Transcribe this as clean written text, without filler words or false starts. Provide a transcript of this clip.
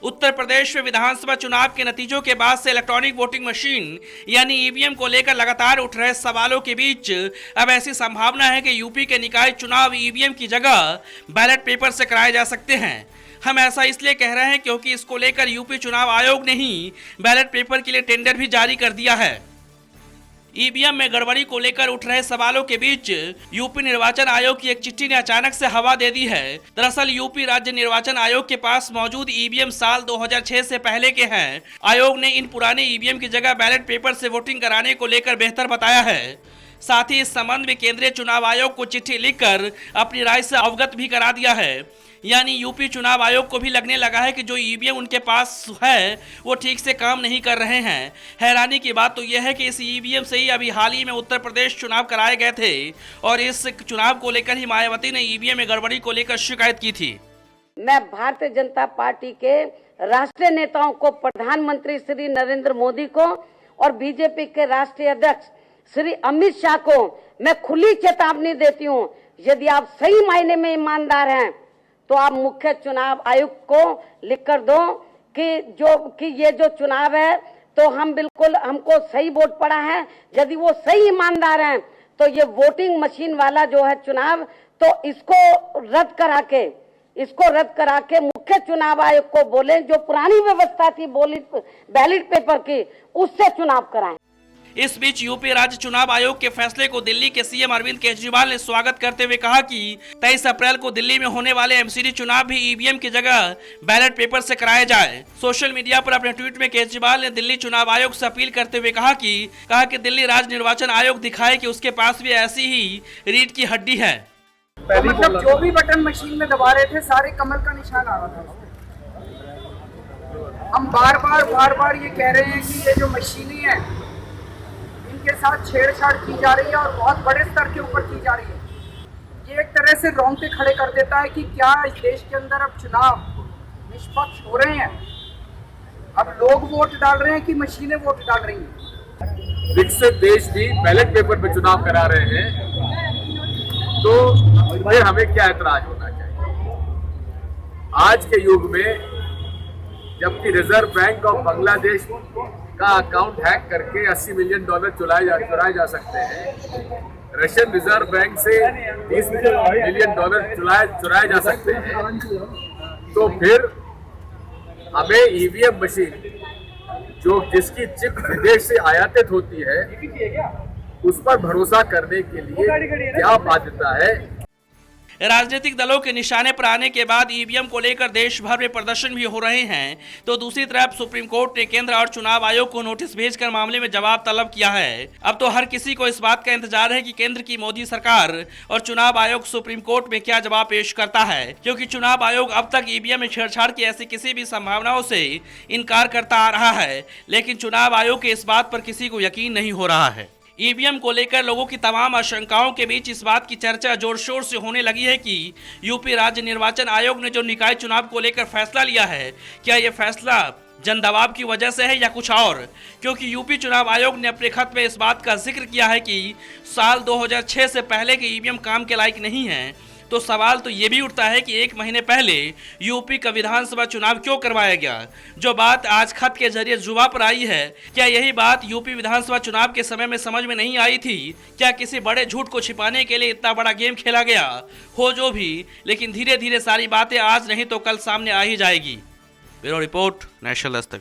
उत्तर प्रदेश में विधानसभा चुनाव के नतीजों के बाद से इलेक्ट्रॉनिक वोटिंग मशीन यानी ईवीएम को लेकर लगातार उठ रहे सवालों के बीच अब ऐसी संभावना है कि यूपी के निकाय चुनाव ईवीएम की जगह बैलेट पेपर से कराए जा सकते हैं। हम ऐसा इसलिए कह रहे हैं क्योंकि इसको लेकर यूपी चुनाव आयोग ने ही बैलेट पेपर के लिए टेंडर भी जारी कर दिया है। ईवीएम में गड़बड़ी को लेकर उठ रहे सवालों के बीच यूपी निर्वाचन आयोग की एक चिट्ठी ने अचानक से हवा दे दी है। दरअसल यूपी राज्य निर्वाचन आयोग के पास मौजूद ईवीएम साल 2006 से पहले के हैं। आयोग ने इन पुराने ईवीएम की जगह बैलेट पेपर से वोटिंग कराने को लेकर बेहतर बताया है। साथ ही इस संबंध में केंद्रीय चुनाव आयोग को चिट्ठी लिखकर अपनी राय से अवगत भी करा दिया है। यानी यूपी चुनाव आयोग को भी लगने लगा है कि जो ईवीएम उनके पास है वो ठीक से काम नहीं कर रहे हैं। हैरानी की बात तो यह है कि इस ईवीएम से ही अभी हाल ही में उत्तर प्रदेश चुनाव कराए गए थे और इस चुनाव को लेकर ही मायावती ने ईवीएम में गड़बड़ी को लेकर शिकायत की थी। मैं भारतीय जनता पार्टी के राष्ट्रीय नेताओं को, प्रधानमंत्री श्री नरेंद्र मोदी को और बीजेपी के राष्ट्रीय अध्यक्ष श्री अमित शाह को मैं खुली चेतावनी देती हूँ, यदि आप सही मायने में ईमानदार हैं तो आप मुख्य चुनाव आयुक्त को लिखकर दो कि ये जो चुनाव है तो हमको सही वोट पड़ा है। यदि वो सही ईमानदार हैं तो ये वोटिंग मशीन वाला जो है चुनाव, तो इसको रद्द करा के मुख्य चुनाव आयोग को बोले जो पुरानी व्यवस्था थी बैलेट पेपर की, उससे चुनाव कराएं। इस बीच यूपी राज्य चुनाव आयोग के फैसले को दिल्ली के सीएम अरविंद केजरीवाल ने स्वागत करते हुए कहा कि 23 अप्रैल को दिल्ली में होने वाले एमसीडी चुनाव भी ईवीएम की जगह बैलेट पेपर से कराए जाए। सोशल मीडिया पर अपने ट्वीट में केजरीवाल ने दिल्ली चुनाव आयोग से अपील करते हुए कहा कि दिल्ली राज्य निर्वाचन आयोग दिखाए कि उसके पास भी ऐसी ही रीढ़ की हड्डी है। तो मतलब जो भी बटन मशीन में दबा रहे थे सारे कमल का निशान आ रहा था। हम बार बार ये कह रहे हैं कि ये जो मशीनें हैं इनके साथ छेड़छाड़ की जा रही है और बहुत बड़े स्तर के ऊपर की जा रही है। ये एक तरह से रोंगटे खड़े कर देता है कि क्या इस देश के अंदर अब चुनाव निष्पक्ष हो रहे हैं, अब लोग वोट डाल रहे हैं कि मशीनें वोट डाल रही हैं। विकसित देश भी बैलेट पेपर पे चुनाव करा रहे हैं तो फिर हमें क्या ऐतराज होना चाहिए। आज के युग में जबकि रिजर्व बैंक ऑफ बांग्लादेश का अकाउंट हैक करके $80 मिलियन चुराए जा सकते हैं, रशियन रिजर्व बैंक से $30 मिलियन चुराए जा सकते हैं, तो फिर हमें ईवीएम मशीन जिसकी चिप विदेश से आयातित होती है उस पर भरोसा करने के लिए क्या बाध्यता है। राजनीतिक दलों के निशाने पर आने के बाद ईवीएम को लेकर देश भर में प्रदर्शन भी हो रहे हैं, तो दूसरी तरफ सुप्रीम कोर्ट ने केंद्र और चुनाव आयोग को नोटिस भेजकर मामले में जवाब तलब किया है। अब तो हर किसी को इस बात का इंतजार है कि केंद्र की मोदी सरकार और चुनाव आयोग सुप्रीम कोर्ट में क्या जवाब पेश करता है, क्योंकि चुनाव आयोग अब तक ईवीएम में छेड़छाड़ की ऐसी किसी भी संभावनाओं से इनकार करता आ रहा है, लेकिन चुनाव आयोग के इस बात पर किसी को यकीन नहीं हो रहा है। ईवीएम को लेकर लोगों की तमाम आशंकाओं के बीच इस बात की चर्चा जोर शोर से होने लगी है कि यूपी राज्य निर्वाचन आयोग ने जो निकाय चुनाव को लेकर फैसला लिया है, क्या यह फैसला जन दबाव की वजह से है या कुछ और, क्योंकि यूपी चुनाव आयोग ने अपने खत में इस बात का जिक्र किया है कि साल 2006 से पहले के ईवीएम काम के लायक नहीं है। तो सवाल तो ये भी उठता है कि 1 महीने पहले यूपी का विधानसभा चुनाव क्यों करवाया गया। जो बात आज खत के जरिए जुबा पर आई है, क्या यही बात यूपी विधानसभा चुनाव के समय में समझ में नहीं आई थी? क्या किसी बड़े झूठ को छिपाने के लिए इतना बड़ा गेम खेला गया हो? जो भी, लेकिन धीरे धीरे सारी बातें आज नहीं तो कल सामने आ ही जाएगी। Bureau report, national Dastak.